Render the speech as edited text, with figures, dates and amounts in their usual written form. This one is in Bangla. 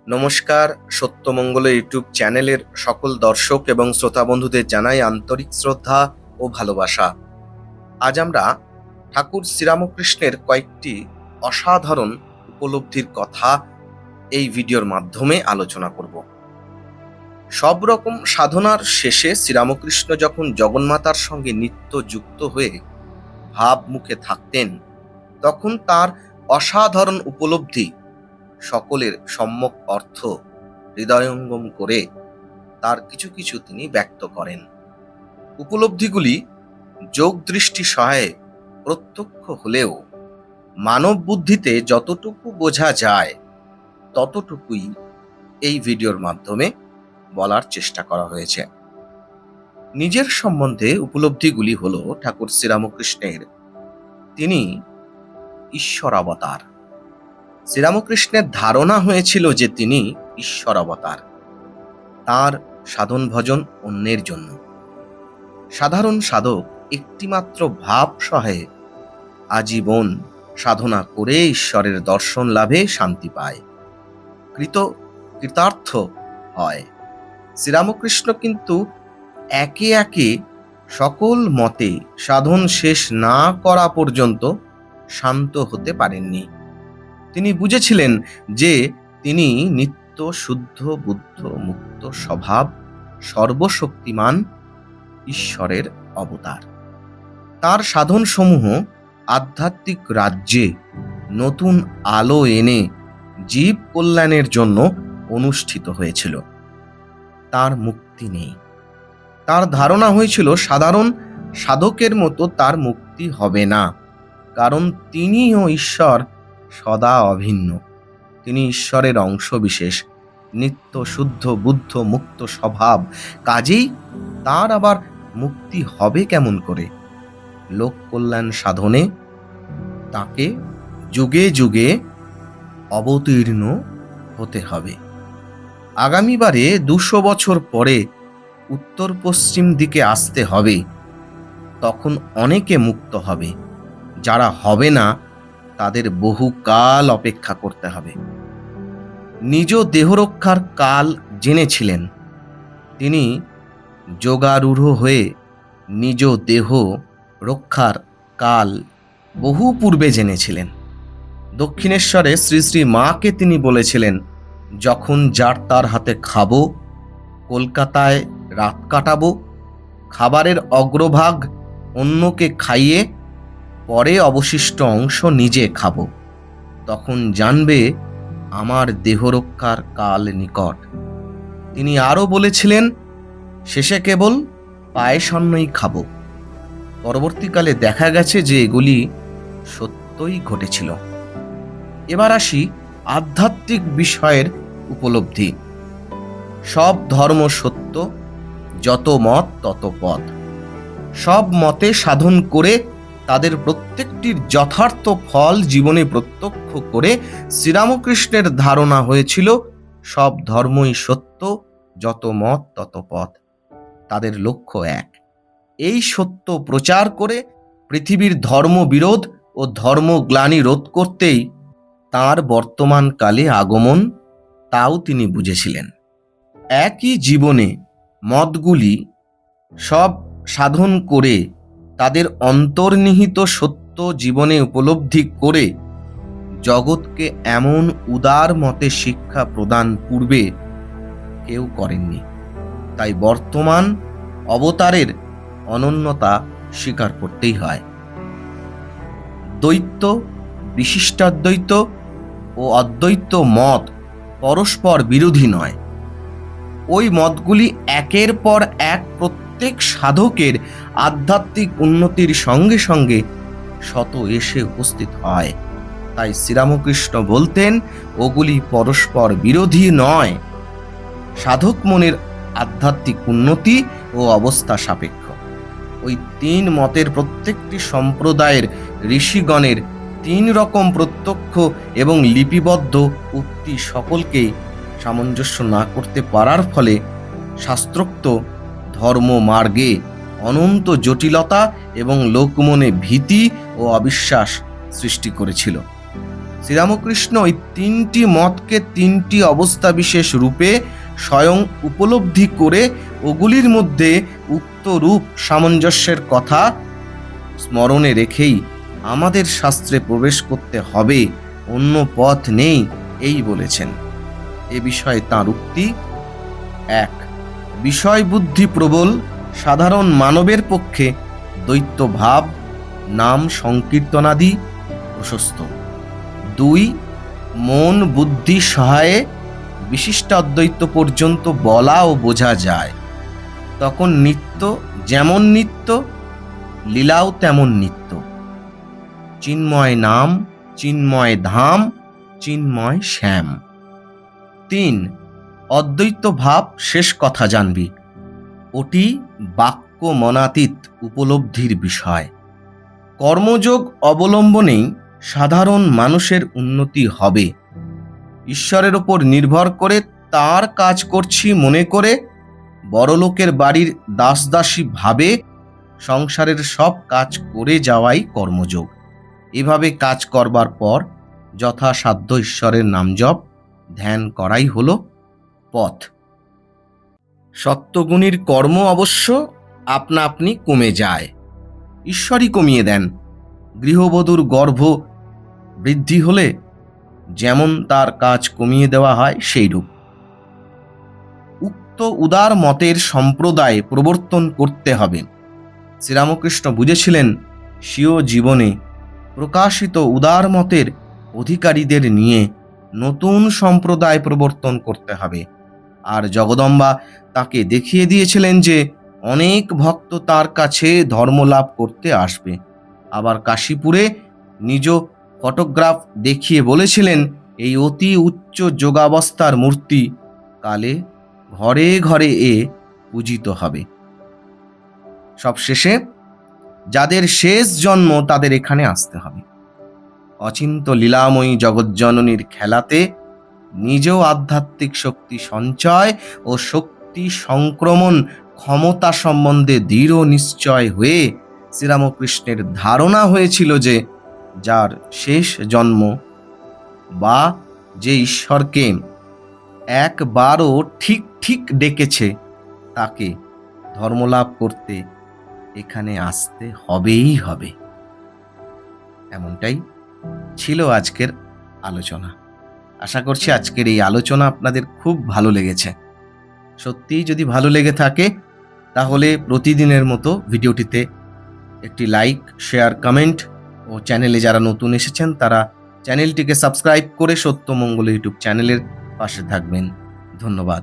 নমস্কার। সত্যমঙ্গল ইউটিউব চ্যানেলের সকল দর্শক এবং শ্রোতা বন্ধুদের জানাই আন্তরিক শ্রদ্ধা ও ভালোবাসা। আজ আমরা ঠাকুর শ্রীরামকৃষ্ণের কয়েকটি অসাধারণ উপলব্ধির কথা এই ভিডিওর মাধ্যমে আলোচনা করব। সব রকম সাধনার শেষে শ্রীরামকৃষ্ণ যখন জগন্মাতার সঙ্গে নিত্য যুক্ত হয়ে ভাব মুখে থাকতেন, তখন তার অসাধারণ উপলব্ধি সকলের সম্যক অর্থ হৃদয়ঙ্গম করে তার কিছু কিছু তিনি ব্যক্ত করেন। উপলব্ধিগুলি যোগ দৃষ্টি সহায়ে প্রত্যক্ষ হলেও মানব বুদ্ধিতে যতটুকু বোঝা যায় ততটুকুই এই ভিডিওর মাধ্যমে বলার চেষ্টা করা হয়েছে। নিজের সম্বন্ধে উপলব্ধিগুলি হল ঠাকুর শ্রীরামকৃষ্ণের তিনি ঈশ্বর অবতার। শ্রীরামকৃষ্ণের ধারণা হয়েছিল যে তিনি ঈশ্বর অবতার, তাঁর সাধন ভজন অন্যের জন্য। সাধারণ সাধক একটিমাত্র ভাব সহায়ে আজীবন সাধনা করে ঈশ্বরের দর্শন লাভে শান্তি পায়, কৃতার্থ হয়। শ্রীরামকৃষ্ণ কিন্তু একে একে সকল মতে সাধন শেষ না করা পর্যন্ত শান্ত হতে পারেননি। তিনি বুঝেছিলেন যে তিনি নিত্য শুদ্ধ বুদ্ধ মুক্ত স্বভাব সর্বশক্তিমান ঈশ্বরের অবতার। তার সাধনসমূহ আধ্যাত্মিক রাজ্যে নতুন আলো এনে জীব কল্যাণের জন্য অনুষ্ঠিত হয়েছিল। তার মুক্তি নেই। তার ধারণা হয়েছিল সাধারণ সাধকের মতো তার মুক্তি হবে না, কারণ তিনিও ঈশ্বর সদা অভিন্ন। তিনি ঈশ্বরের অংশ বিশেষ, নিত্য শুদ্ধ বুদ্ধ মুক্ত স্বভাব, কাজেই তার আবার মুক্তি হবে কেমন করে? লোক কল্যাণ সাধনে তাকে যুগে যুগে অবতীর্ণ হতে হবে। আগামীবারে 200 বছর পরে উত্তর পশ্চিম দিকে আসতে হবে, তখন অনেকে মুক্ত হবে। যারা হবে না তাদের বহুকাল অপেক্ষা করতে হবে। নিজ দেহরক্ষার কাল জেনেছিলেন। তিনি যোগারূঢ় হয়ে নিজ দেহ রক্ষার কাল বহু পূর্বে জেনেছিলেন। দক্ষিণেশ্বরে শ্রী শ্রী মাকে তিনি বলেছিলেন, যখন যার তার হাতে খাবো, কলকাতায় রাত কাটাবো, খাবারের অগ্রভাগ অন্যকে খাইয়ে পরে অবশিষ্ট অংশ নিজে খাবো, তখন জানবে আমার দেহরক্ষার কাল নিকট। তিনি আরও বলেছিলেন, শেষে কেবল পায়েসান্নই খাবো। পরবর্তীকালে দেখা গেছে যে এগুলি সত্যই ঘটেছিল। এবার আসি আধ্যাত্মিক বিষয়ের উপলব্ধি। সব ধর্ম সত্য, যত মত তত পথ। সব মতে সাধন করে তাদের প্রত্যেকটির যথার্থ ফল জীবনে প্রত্যক্ষ করে শ্রীরামকৃষ্ণের ধারণা হয়েছিল সব ধর্মই সত্য, যত মত তত পথ। তাদের লক্ষ্য এক। এই সত্য প্রচার করে পৃথিবীর ধর্মবিরোধ ও ধর্মগ্লানি রোধ করতেই তাঁর বর্তমান কালে আগমন, তাও তিনি বুঝেছিলেন। একই জীবনে মতগুলি সব সাধন করে তাদের অন্তর্নিহিত সত্য জীবনে উপলব্ধি করে জগৎকে এমন উদার মতে শিক্ষা প্রদান পূর্বে কেউ করেননি। তাই বর্তমান অবতারের অনন্যতা স্বীকার করতেই হয়। দ্বৈত, বিশিষ্টাদ্বৈত ও অদ্বৈত মত পরস্পর বিরোধী নয়। ওই মতগুলি একের পর এক প্রত্যেক সাধকের আধ্যাত্মিক উন্নতির সঙ্গে সঙ্গে শত এসে উপস্থিত হয়। তাই শ্রীরামকৃষ্ণ বলতেন, ওগুলি পরস্পর বিরোধী নয়। সাধক মনের আধ্যাত্মিক উন্নতি ও অবস্থা সাপেক্ষ। ওই 3 মতের প্রত্যেকটি সম্প্রদায়ের ঋষিগণের 3 রকম প্রত্যক্ষ এবং লিপিবদ্ধ উক্তি সকলকে সামঞ্জস্য না করতে পারার ফলে শাস্ত্রোক্ত ধর্ম মার্গে অনন্ত জটিলতা এবং লোকমনে ভীতি ও অবিশ্বাস সৃষ্টি করেছিল। শ্রীরামকৃষ্ণ ওই তিনটি মতকে তিনটি অবস্থা বিশেষ রূপে স্বয়ং উপলব্ধি করে ওগুলির মধ্যে উক্ত রূপ সামঞ্জস্যের কথা স্মরণে রেখেই আমাদের শাস্ত্রে প্রবেশ করতে হবে, অন্য পথ নেই, এই বলেছেন। এ বিষয়ে তাঁর উক্তি: 1. বিষয় বুদ্ধি প্রবল সাধারণ মানবের পক্ষে দ্বৈত ভাব নাম সংকীর্তনাদি প্রশস্ত। 2. মন বুদ্ধি সহায়ে বিশিষ্টাদ্বৈত পর্যন্ত বলা ও বোঝা যায়। তখন নিত্য যেমন নিত্য, লীলাও তেমন নিত্য। চিন্ময় নাম, চিন্ময় ধাম, চিন্ময় শ্যাম। 3. অদ্বৈত ভাব শেষ কথা জানবি, ওটি বাক্য মনাতীত উপলব্ধির বিষয়। কর্মযোগ অবলম্বনেই সাধারণ মানুষের উন্নতি হবে। ঈশ্বরের ওপর নির্ভর করে তার কাজ করছি মনে করে বড়লোকের বাড়ির দাসদাসী ভাবে সংসারের সব কাজ করে যাওয়াই কর্মযোগ। এভাবে কাজ করবার পর যথাসাধ্য ঈশ্বরের নাম জপ ধ্যান করাই হলো পথ। সত্যগুণীর কর্ম অবশ্য আপনা আপনি কমে যায়, ঈশ্বরই কমিয়ে দেন। গৃহবধূর গর্ভ বৃদ্ধি হলে যেমন তার কাজ কমিয়ে দেওয়া হয় সেইরূপ। উক্ত উদার মতের সম্প্রদায় প্রবর্তন করতে হবে। শ্রীরামকৃষ্ণ বুঝেছিলেন স্বীয় জীবনে প্রকাশিত উদার মতের অধিকারীদের নিয়ে নতুন সম্প্রদায় প্রবর্তন করতে হবে। আর জগদম্বা তাকে দেখিয়ে দিয়েছিলেন যে অনেক ভক্ত তার কাছে ধর্মলাভ করতে আসবে। আবার কাশীপুরে নিজ ফটোগ্রাফ দেখিয়ে বলেছিলেন এই অতি উচ্চ যোগাবস্থার মূর্তি কালে ঘরে ঘরে পূজিত হবে। সবশেষে যাদের শেষ জন্ম তাদের এখানে আসতে হবে। অচিন্ত লীলাময়ী জগজ্জননীর খেলাতে নিজেও আধ্যাত্মিক শক্তি সঞ্চয় ও শক্তি সংক্রমণ ক্ষমতা সম্বন্ধে দৃঢ় নিশ্চয় হয়ে শ্রীরামকৃষ্ণের ধারণা হয়েছিল যে যার শেষ জন্ম বা যে ঈশ্বরকে একবারও ঠিক ঠিক ডেকেছে তাকে ধর্মলাভ করতে এখানে আসতে হবেই হবে। এমনটাই ছিল আজকের আলোচনা। আশা করছি আজকের এই আলোচনা আপনাদের খুব ভালো লেগেছে। সত্যিই যদি ভালো লেগে থাকে তাহলে প্রতিদিনের মতো ভিডিওটিতে একটি লাইক, শেয়ার, কমেন্ট ও চ্যানেলে যারা নতুন এসেছেন তারা চ্যানেলটিকে সাবস্ক্রাইব করে সত্যমঙ্গল ইউটিউব চ্যানেলের পাশে থাকবেন। ধন্যবাদ।